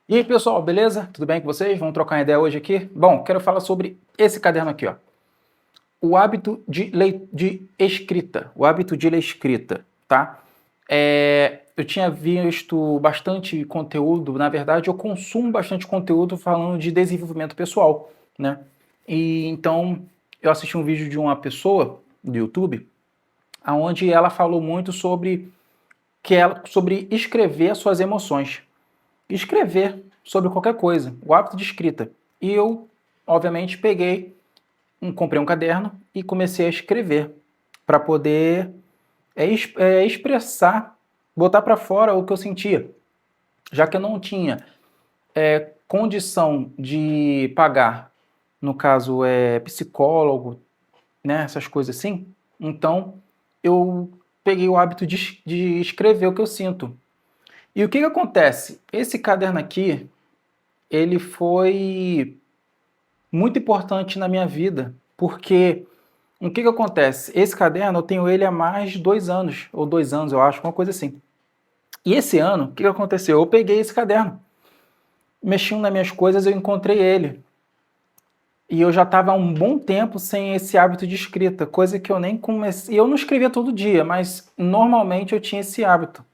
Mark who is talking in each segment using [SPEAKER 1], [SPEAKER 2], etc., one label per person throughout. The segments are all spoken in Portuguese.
[SPEAKER 1] E aí, pessoal, beleza? Tudo bem com vocês? Vamos trocar uma ideia hoje aqui? Bom, quero falar sobre esse caderno aqui, ó. O hábito de escrita. O hábito de ler escrita, tá? Eu tinha visto bastante conteúdo, na verdade, eu consumo bastante conteúdo falando de desenvolvimento pessoal, né? E então eu assisti um vídeo de uma pessoa do YouTube, onde ela falou muito sobre escrever as suas emoções. Escrever sobre qualquer coisa, o hábito de escrita. E eu, obviamente, comprei um caderno e comecei a escrever para poder expressar, botar para fora o que eu sentia. Já que eu não tinha condição de pagar, no caso, psicólogo, né, essas coisas assim, então eu peguei o hábito de escrever o que eu sinto. E o que acontece? Esse caderno aqui, ele foi muito importante na minha vida, porque o que acontece? Esse caderno eu tenho ele há mais de 2 anos, ou 2 anos, eu acho, uma coisa assim. E esse ano, o que aconteceu? Eu peguei esse caderno, mexendo nas minhas coisas, eu encontrei ele. E eu já estava há um bom tempo sem esse hábito de escrita, coisa que eu nem comecei. Eu não escrevia todo dia, mas normalmente eu tinha esse hábito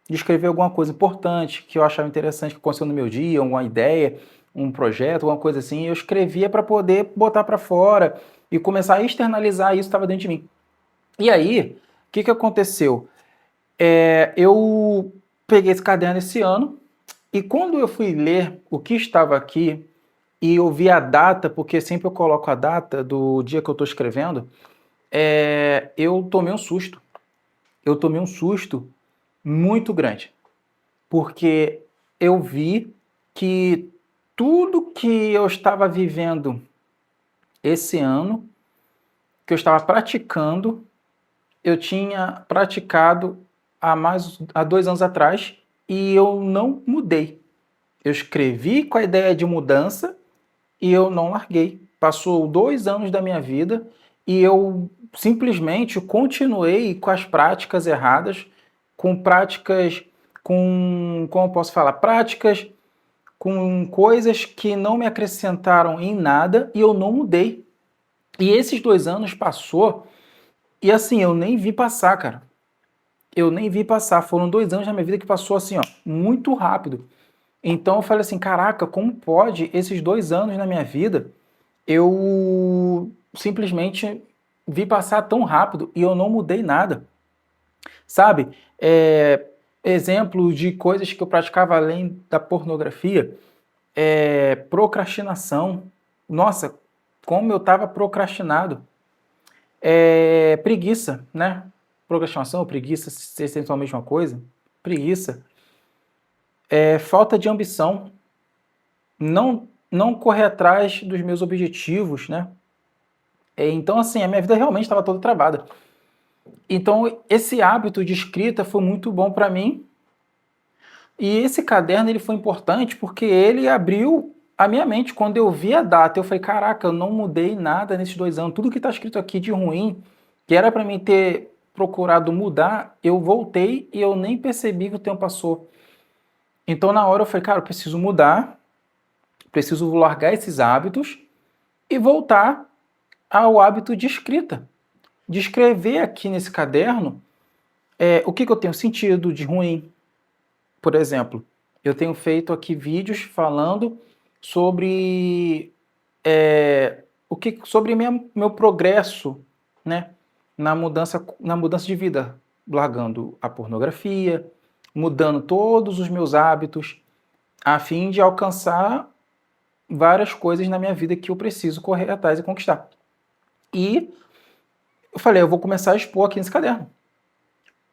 [SPEAKER 1] de escrever alguma coisa importante que eu achava interessante que aconteceu no meu dia, alguma ideia, um projeto, alguma coisa assim. Eu escrevia para poder botar para fora e começar a externalizar isso que estava dentro de mim. E aí, o que aconteceu? Eu peguei esse caderno esse ano e quando eu fui ler o que estava aqui e eu vi a data, porque sempre eu coloco a data do dia que eu estou escrevendo, eu tomei um susto. Eu tomei um susto muito grande, porque eu vi que tudo que eu estava vivendo esse ano, que eu estava praticando, eu tinha praticado há 2 anos atrás e eu não mudei. Eu escrevi com a ideia de mudança e eu não larguei. Passou 2 anos da minha vida e eu simplesmente continuei com as práticas erradas, como eu posso falar, práticas com coisas que não me acrescentaram em nada e eu não mudei. E esses 2 anos passou e assim, eu nem vi passar, cara. Eu nem vi passar. Foram 2 anos da minha vida que passou assim, ó, muito rápido. Então eu falei assim, caraca, como pode esses 2 anos na minha vida eu simplesmente vi passar tão rápido e eu não mudei nada, sabe? Exemplo de coisas que eu praticava além da pornografia, procrastinação. Nossa, como eu estava procrastinado. Preguiça, né? Procrastinação ou preguiça, se são a mesma coisa. Preguiça. Falta de ambição. Não correr atrás dos meus objetivos, né? Então, assim, a minha vida realmente estava toda travada. Então, esse hábito de escrita foi muito bom para mim. E esse caderno ele foi importante porque ele abriu a minha mente. Quando eu vi a data, eu falei, caraca, eu não mudei nada nesses 2 anos. Tudo que está escrito aqui de ruim, que era para mim ter procurado mudar, eu voltei e eu nem percebi que o tempo passou. Então, na hora, eu falei, cara, eu preciso mudar, preciso largar esses hábitos e voltar ao hábito de escrita. De escrever aqui nesse caderno o que eu tenho sentido de ruim. Por exemplo, eu tenho feito aqui vídeos falando sobre sobre meu progresso, né, na mudança de vida, largando a pornografia, mudando todos os meus hábitos, a fim de alcançar várias coisas na minha vida que eu preciso correr atrás e conquistar. E eu falei, eu vou começar a expor aqui nesse caderno.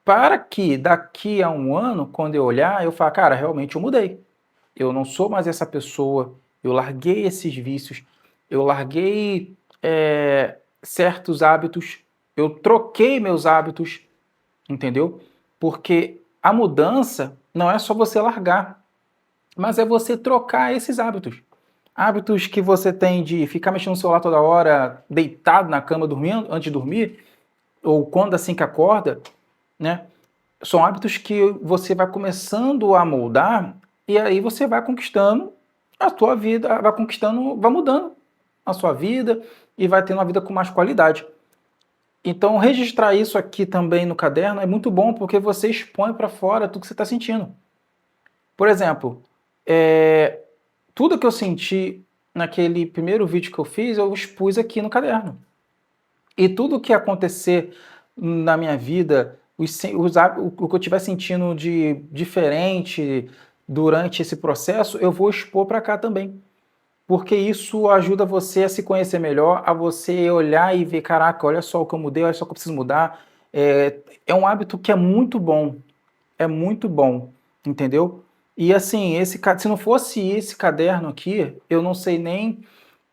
[SPEAKER 1] Para que daqui a um ano, quando eu olhar, eu falar, cara, realmente eu mudei. Eu não sou mais essa pessoa, eu larguei esses vícios, eu larguei certos hábitos, eu troquei meus hábitos, entendeu? Porque a mudança não é só você largar, mas é você trocar esses hábitos. Hábitos que você tem de ficar mexendo no celular toda hora, deitado na cama dormindo, antes de dormir, ou quando assim que acorda, né? São hábitos que você vai começando a moldar e aí você vai conquistando a sua vida, vai conquistando, vai mudando a sua vida e vai tendo uma vida com mais qualidade. Então, registrar isso aqui também no caderno é muito bom porque você expõe para fora tudo que você está sentindo. Por exemplo, tudo que eu senti naquele primeiro vídeo que eu fiz, eu expus aqui no caderno. E tudo que acontecer na minha vida, o que eu estiver sentindo de diferente durante esse processo, eu vou expor para cá também. Porque isso ajuda você a se conhecer melhor, a você olhar e ver, caraca, olha só o que eu mudei, olha só o que eu preciso mudar. É um hábito que é muito bom, entendeu? E assim, se não fosse esse caderno aqui, eu não sei nem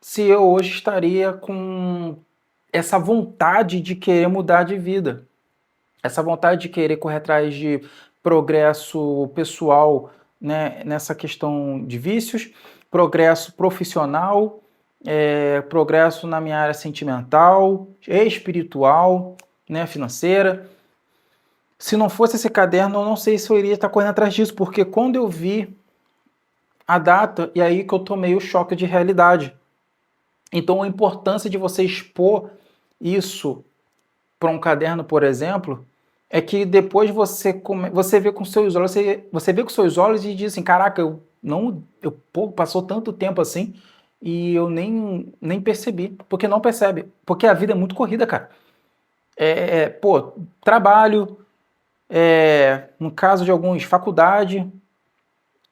[SPEAKER 1] se eu hoje estaria com essa vontade de querer mudar de vida, essa vontade de querer correr atrás de progresso pessoal, né, nessa questão de vícios, progresso profissional, progresso na minha área sentimental, espiritual, né, financeira. Se não fosse esse caderno, eu não sei se eu iria estar correndo atrás disso, porque quando eu vi a data, e aí que eu tomei o choque de realidade. Então, a importância de você expor isso para um caderno, por exemplo, é que depois você vê com seus olhos, você vê com seus olhos e diz assim, caraca, passou tanto tempo assim e eu nem percebi, porque não percebe, porque a vida é muito corrida, cara. Trabalho, no caso de alguns, faculdade,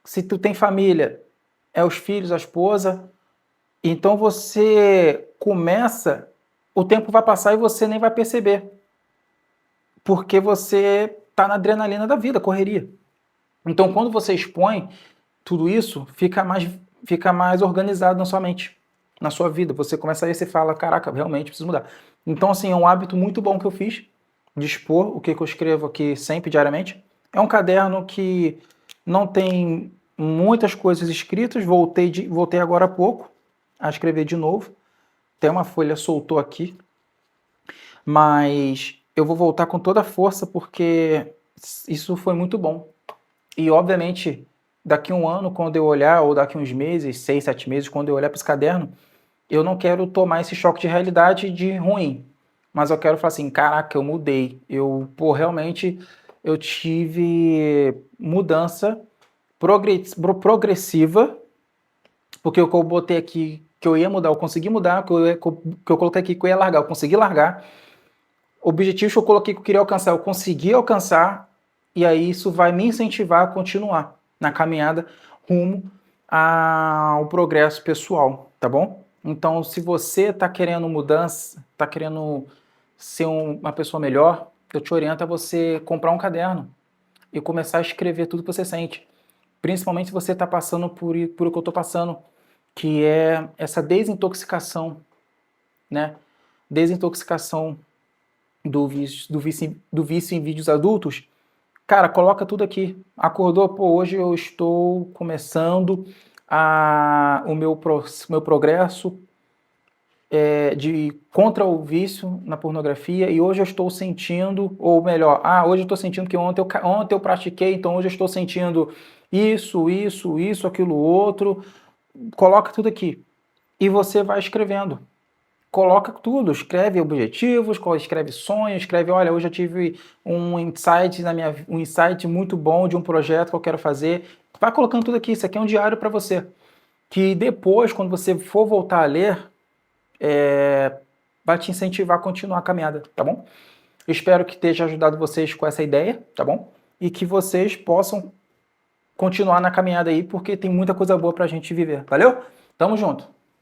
[SPEAKER 1] se tu tem família, os filhos, a esposa, então você começa, o tempo vai passar e você nem vai perceber, porque você está na adrenalina da vida, correria. Então, quando você expõe tudo isso, fica mais organizado na sua mente, na sua vida. Você começa aí, você fala, caraca, realmente preciso mudar. Então, assim, é um hábito muito bom que eu fiz, de expor o que eu escrevo aqui sempre, diariamente. É um caderno que não tem muitas coisas escritas, voltei agora há pouco a escrever de novo. Até uma folha soltou aqui, mas eu vou voltar com toda a força porque isso foi muito bom. E, obviamente, daqui a um ano, quando eu olhar, ou daqui a uns meses, 6, 7 meses, quando eu olhar para esse caderno, eu não quero tomar esse choque de realidade de ruim, mas eu quero falar assim, caraca, eu mudei. Realmente, eu tive mudança progressiva, porque o que eu botei aqui que eu ia mudar, eu consegui mudar, o que eu coloquei aqui que eu ia largar, eu consegui largar. Objetivos que eu coloquei que eu queria alcançar, eu consegui alcançar, e aí isso vai me incentivar a continuar na caminhada rumo ao progresso pessoal, tá bom? Então, se você está querendo mudança, está querendo ser uma pessoa melhor, eu te oriento a você comprar um caderno e começar a escrever tudo que você sente. Principalmente se você está passando por o que eu estou passando, que é essa desintoxicação, né? Desintoxicação do vício em vídeos adultos. Cara, coloca tudo aqui. Acordou, hoje eu estou começando o meu progresso contra o vício na pornografia e hoje eu estou sentindo, ou melhor, hoje eu estou sentindo que ontem eu pratiquei, então hoje eu estou sentindo isso, aquilo outro. Coloca tudo aqui. E você vai escrevendo. Coloca tudo, escreve objetivos, escreve sonhos, escreve, olha, hoje eu tive um insight muito bom de um projeto que eu quero fazer. Vai colocando tudo aqui, isso aqui é um diário para você. Que depois, quando você for voltar a ler, vai te incentivar a continuar a caminhada, tá bom? Espero que esteja ajudado vocês com essa ideia, tá bom? E que vocês possam continuar na caminhada aí, porque tem muita coisa boa pra gente viver. Valeu? Tamo junto!